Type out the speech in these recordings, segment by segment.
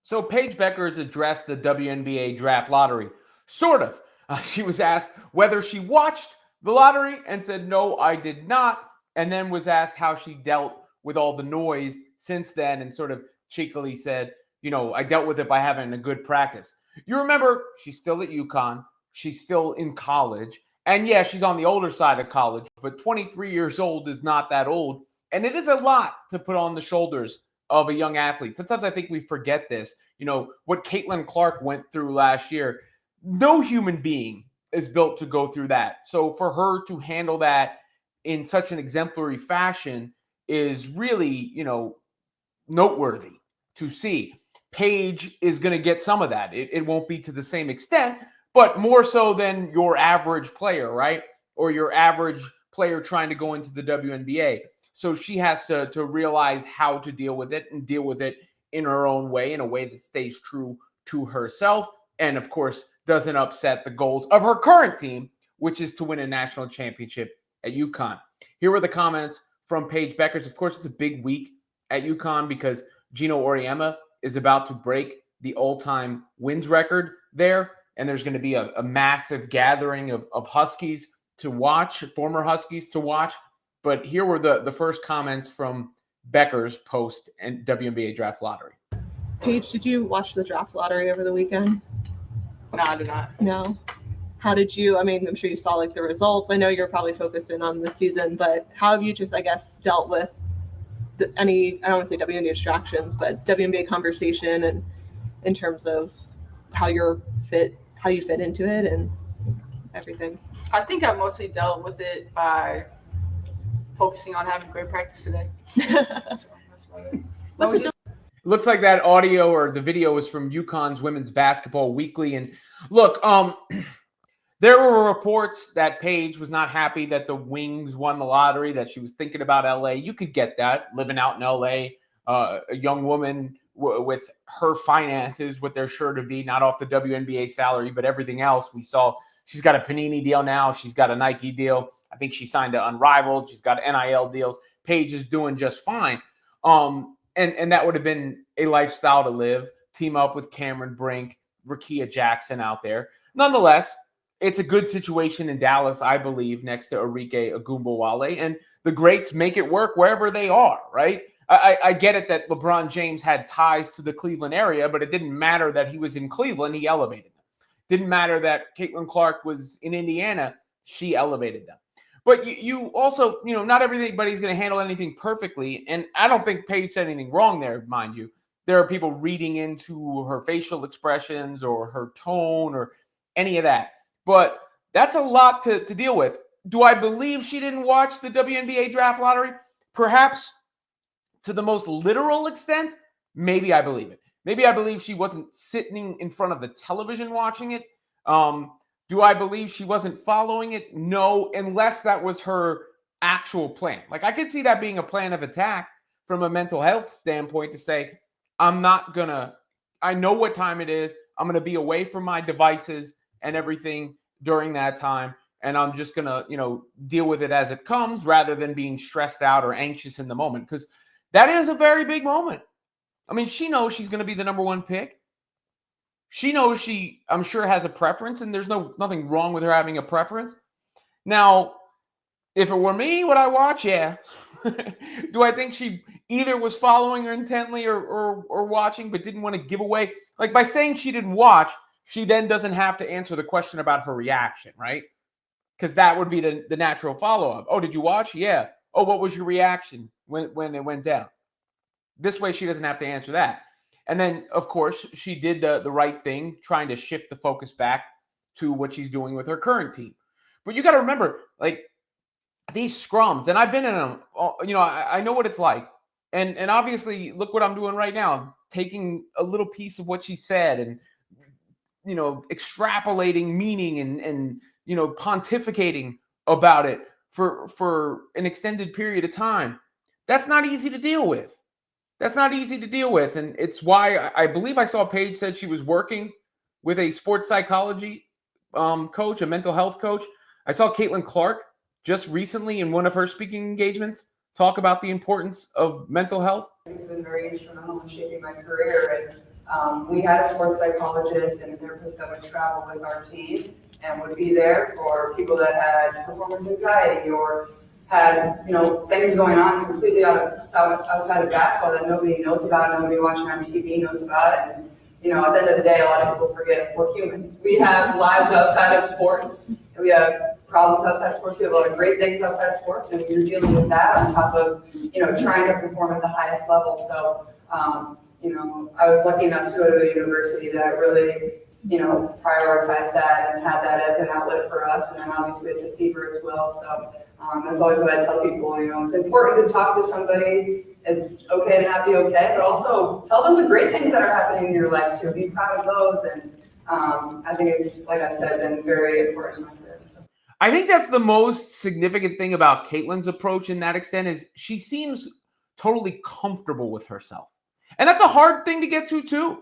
So Paige Bueckers addressed the WNBA Draft Lottery. Sort of. She was asked whether she watched the lottery and said, no, I did not. And then was asked how she dealt with all the noise since then and sort of cheekily said, I dealt with it by having a good practice. You remember, she's still at UConn. She's still in college. And yeah, she's on the older side of college, but 23 years old is not that old. And it is a lot to put on the shoulders of a young athlete. Sometimes I think we forget this. What Caitlin Clark went through last year, no human being is built to go through that. So for her to handle that in such an exemplary fashion is really, noteworthy to see. Paige is going to get some of that. It won't be to the same extent, but more so than your average player, right? Or your average player trying to go into the WNBA. So she has to realize how to deal with it and deal with it in her own way, in a way that stays true to herself. And of course, doesn't upset the goals of her current team, which is to win a national championship at UConn. Here were the comments from Paige Bueckers. Of course, it's a big week at UConn because Gino Auriemma is about to break the all-time wins record there. And there's going to be a massive gathering of Huskies to watch, former Huskies to watch. But here were the first comments from Bueckers post and WNBA Draft Lottery. Paige, did you watch the draft lottery over the weekend? No, I did not. No. How did you, I'm sure you saw the results. I know you're probably focused in on the season, but how have you just, dealt with I don't want to say WNBA distractions, but WNBA conversation and in terms of how you fit into it and everything? I think I mostly dealt with it by focusing on having great practice today. So that's about it. Looks like that audio or the video was from UConn's Women's Basketball Weekly. And look, there were reports that Paige was not happy that the Wings won the lottery, that she was thinking about LA. You could get that, living out in LA, a young woman with her finances, what they're sure to be, not off the WNBA salary, but everything else. We saw she's got a Panini deal now. She's got a Nike deal. I think she signed to Unrivaled. She's got NIL deals. Paige is doing just fine. And that would have been a lifestyle to live. Team up with Cameron Brink, Rakia Jackson out there. Nonetheless, it's a good situation in Dallas, I believe, next to Arike Ogunbowale. And the greats make it work wherever they are, right? I get it that LeBron James had ties to the Cleveland area, but it didn't matter that he was in Cleveland. He elevated them. Didn't matter that Caitlin Clark was in Indiana. She elevated them. But you also, not everybody's going to handle anything perfectly. And I don't think Paige said anything wrong there, mind you. There are people reading into her facial expressions or her tone or any of that. But that's a lot to deal with. Do I believe she didn't watch the WNBA Draft Lottery? Perhaps to the most literal extent, maybe I believe it. Maybe I believe she wasn't sitting in front of the television watching it. Do I believe she wasn't following it? No, unless that was her actual plan. I could see that being a plan of attack from a mental health standpoint to say, I know what time it is. I'm going to be away from my devices and everything during that time. And I'm just going to, deal with it as it comes rather than being stressed out or anxious in the moment. Because that is a very big moment. She knows she's going to be the number one pick. She knows she, I'm sure, has a preference, and there's nothing wrong with her having a preference. Now, if it were me, would I watch? Yeah. Do I think she either was following her intently or watching but didn't want to give away? By saying she didn't watch, she then doesn't have to answer the question about her reaction, right? Because that would be the natural follow-up. Oh, did you watch? Yeah. Oh, what was your reaction when it went down? This way, she doesn't have to answer that. And then, of course, she did the right thing, trying to shift the focus back to what she's doing with her current team. But you got to remember, these scrums, and I've been in them, I know what it's like. And obviously, look what I'm doing right now. I'm taking a little piece of what she said and, extrapolating meaning and pontificating about it for an extended period of time. That's not easy to deal with. And it's why I believe I saw Paige said she was working with a sports psychology coach, a mental health coach. I saw Caitlin Clark just recently in one of her speaking engagements talk about the importance of mental health. You've been very instrumental in shaping my career, and We had a sports psychologist and a therapist that would travel with our team and would be there for people that had performance anxiety or had, things going on completely outside of basketball that nobody knows about, nobody watching on TV knows about. And, at the end of the day, a lot of people forget we're humans. We have lives outside of sports, and we have problems outside of sports. We have a lot of great things outside of sports, and you're dealing with that on top of, trying to perform at the highest level. So, I was lucky enough to go to a university that really, prioritized that and had that as an outlet for us, and then obviously it's a fever as well. So that's always what I tell people, it's important to talk to somebody. It's okay to not be okay, but also tell them the great things that are happening in your life too. Be proud of those, and I think it's, like I said, been very important in my career. So. I think that's the most significant thing about Caitlin's approach in that extent is she seems totally comfortable with herself. And that's a hard thing to get to too.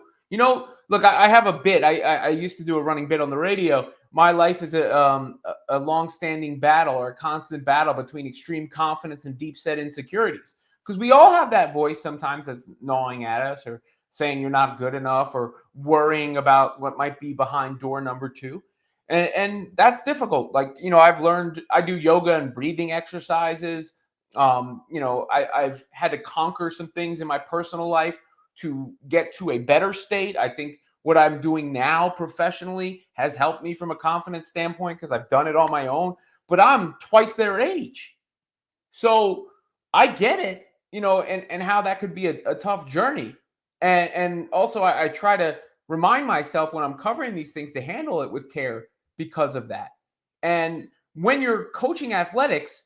Look, I have a bit. I used to do a running bit on the radio. My life is a long-standing battle or a constant battle between extreme confidence and deep-set insecurities. Because we all have that voice sometimes that's gnawing at us or saying you're not good enough or worrying about what might be behind door number 2. And that's difficult. Like, I've learned, I do yoga and breathing exercises. I've had to conquer some things in my personal life to get to a better state. I think what I'm doing now professionally has helped me from a confidence standpoint because I've done it on my own, but I'm twice their age. So I get it, and how that could be a tough journey. And also I try to remind myself when I'm covering these things to handle it with care because of that. And when you're coaching athletics,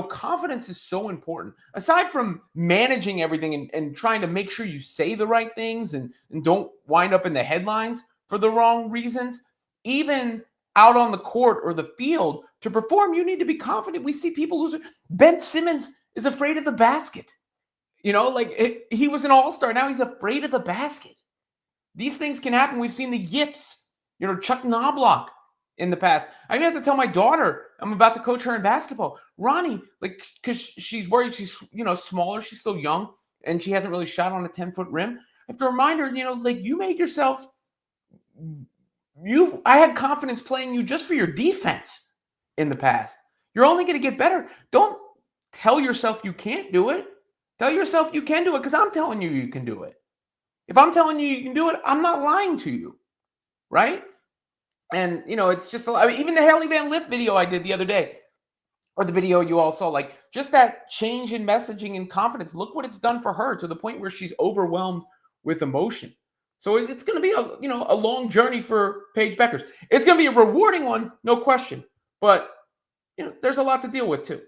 confidence is so important. Aside from managing everything and trying to make sure you say the right things and don't wind up in the headlines for the wrong reasons, even out on the court or the field to perform, you need to be confident. We see people lose it. Ben Simmons is afraid of the basket. He was an all-star. Now he's afraid of the basket. These things can happen. We've seen the yips, Chuck Knobloch in the past. I even have to tell my daughter, I'm about to coach her in basketball. Ronnie, because she's worried she's, smaller, she's still young, and she hasn't really shot on a 10-foot rim. I have to remind her, you made yourself, I had confidence playing you just for your defense in the past. You're only going to get better. Don't tell yourself you can't do it. Tell yourself you can do it because I'm telling you can do it. If I'm telling you can do it, I'm not lying to you, right? And, it's just, even the Haley Van Lith video I did the other day, or the video you all saw, just that change in messaging and confidence. Look what it's done for her to the point where she's overwhelmed with emotion. So it's going to be a long journey for Paige Bueckers. It's going to be a rewarding one, no question. But, there's a lot to deal with too.